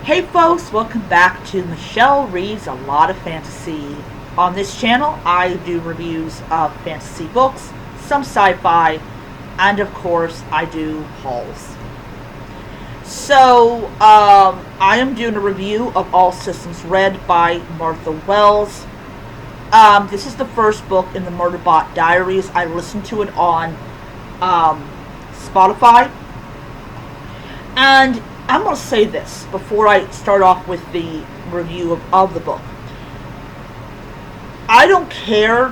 Hey folks, welcome back to Michelle Reads a Lot of Fantasy. On this channel, I do reviews of fantasy books, some sci-fi, and of course, I do hauls. So, I am doing a review of All Systems Red by Martha Wells. This is the first book in the Murderbot Diaries. I listened to it on Spotify. And I'm going to say this before I start off with the review of the book. I don't care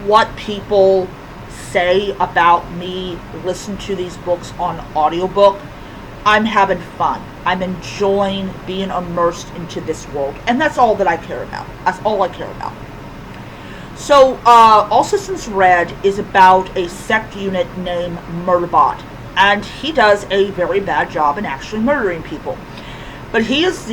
what people say about me listening to these books on audiobook. I'm having fun. I'm enjoying being immersed into this world. And that's all that I care about. That's all I care about. So, All Systems Red is about a sect unit named Murderbot. And he does a very bad job in actually murdering people. But he's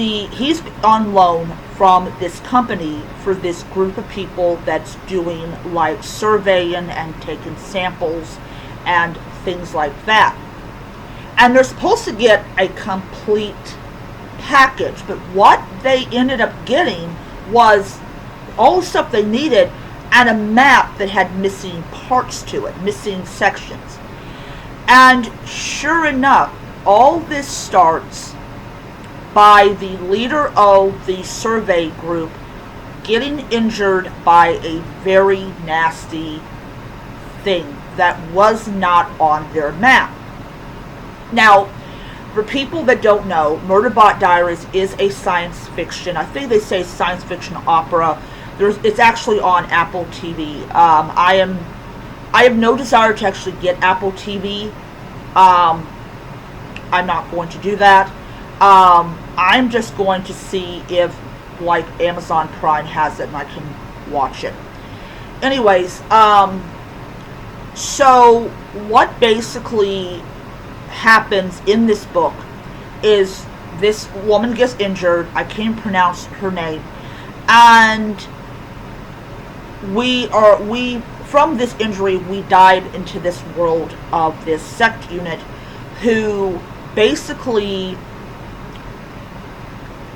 on loan from this company for this group of people that's doing like surveying and taking samples and things like that. And they're supposed to get a complete package, but what they ended up getting was all the stuff they needed and a map that had missing parts to it, missing sections. And sure enough, all this starts by the leader of the survey group getting injured by a very nasty thing that was not on their map. Now, for people that don't know, Murderbot Diaries is a science fiction, I think they say science fiction opera. It's actually on Apple TV. I have no desire to actually get Apple TV. I'm not going to do that. I'm just going to see if, like, Amazon Prime has it and I can watch it. Anyways, so what basically happens in this book is this woman gets injured. I can't pronounce her name. And from this injury, we dive into this world of this sect unit who basically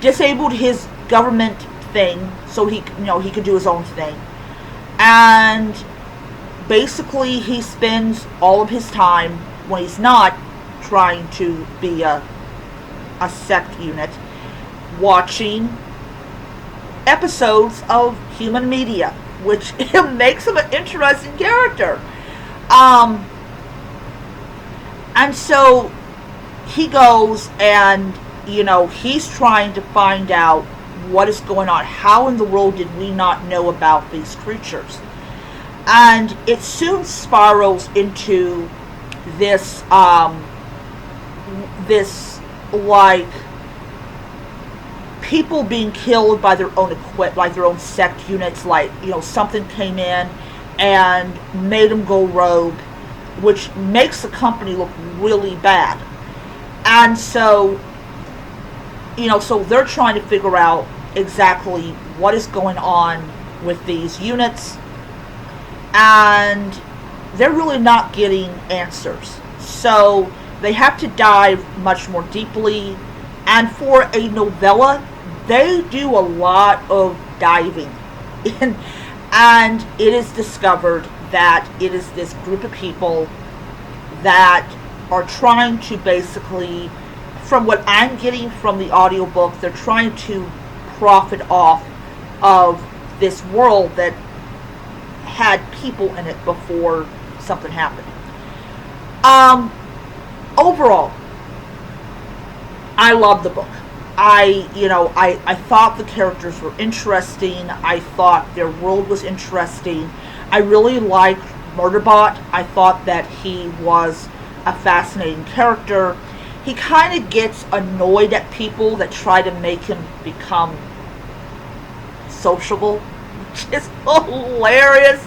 disabled his government thing so he could do his own thing. And basically he spends all of his time, when he's not trying to be a sect unit, watching episodes of human media, which makes him an interesting character. And so he goes and, he's trying to find out what is going on. How in the world did we not know about these creatures? And it soon spirals into this, like, people being killed by their own like their own sect units, like, something came in and made them go rogue, which makes the company look really bad. And so, so they're trying to figure out exactly what is going on with these units, and they're really not getting answers. So they have to dive much more deeply, and for a novella, they do a lot of diving in, and it is discovered that it is this group of people that are trying to basically, from what I'm getting from the audiobook, they're trying to profit off of this world that had people in it before something happened. Overall, I love the book. I thought the characters were interesting. I thought their world was interesting. I really liked Murderbot. I thought that he was a fascinating character. He kind of gets annoyed at people that try to make him become sociable, which is hilarious.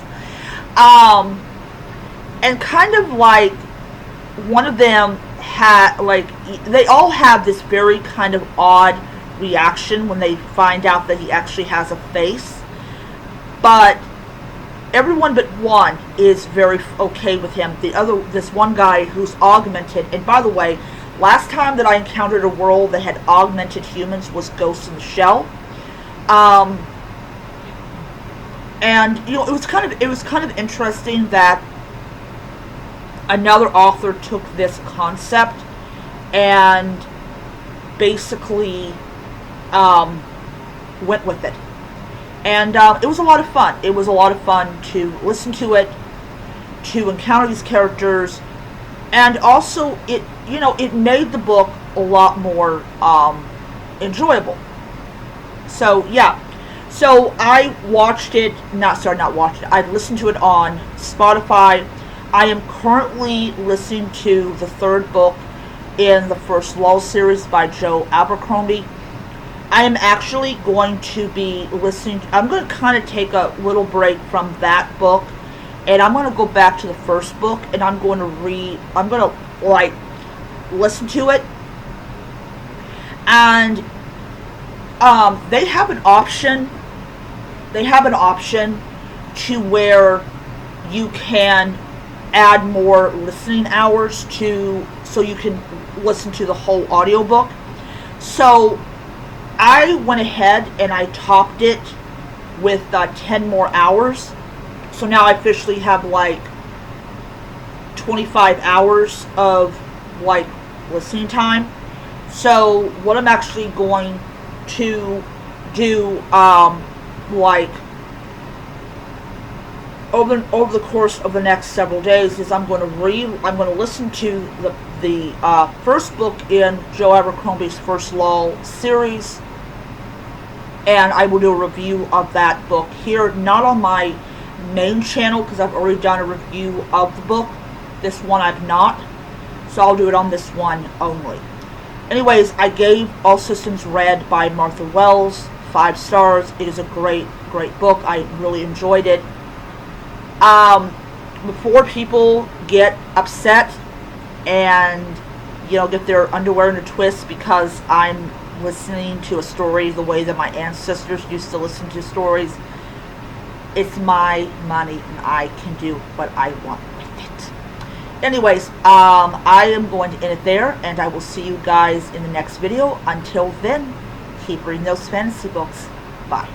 And kind of like one of them they all have this very kind of odd reaction when they find out that he actually has a face. But everyone but one is very okay with him. This one guy who's augmented, and by the way, Last time that I encountered a world that had augmented humans was Ghost in the Shell. Um, and it was kind of interesting that another author took this concept and basically went with it. And it was a lot of fun. It was a lot of fun to listen to it, to encounter these characters, and also it made the book a lot more enjoyable. So yeah, so I watched it. Not watched it. I listened to it on Spotify. I am currently listening to the third book in the First Lull series by Joe Abercrombie. I am actually going to be listening. I'm going to kind of take a little break from that book, and I'm going to go back to the first book, and I'm going to listen to it. And they have an option. They have an option to where you can add more listening hours so you can listen to the whole audiobook. So I went ahead and I topped it with 10 more hours. So now I officially have 25 hours of listening time. So what I'm actually going to do over the course of the next several days is I'm going to listen to the first book in Joe Abercrombie's First Lull series, and I will do a review of that book here, not on my main channel because I've already done a review of the book. This one I've not, so I'll do it on this one only. Anyways, I gave All Systems Red by Martha Wells 5 stars. It is a great book. I really enjoyed it. Before people get upset and get their underwear in a twist because I'm listening to a story the way that my ancestors used to listen to stories, it's my money and I can do what I want with it. Anyways, I am going to end it there, and I will see you guys in the next video. Until then, keep reading those fantasy books. Bye.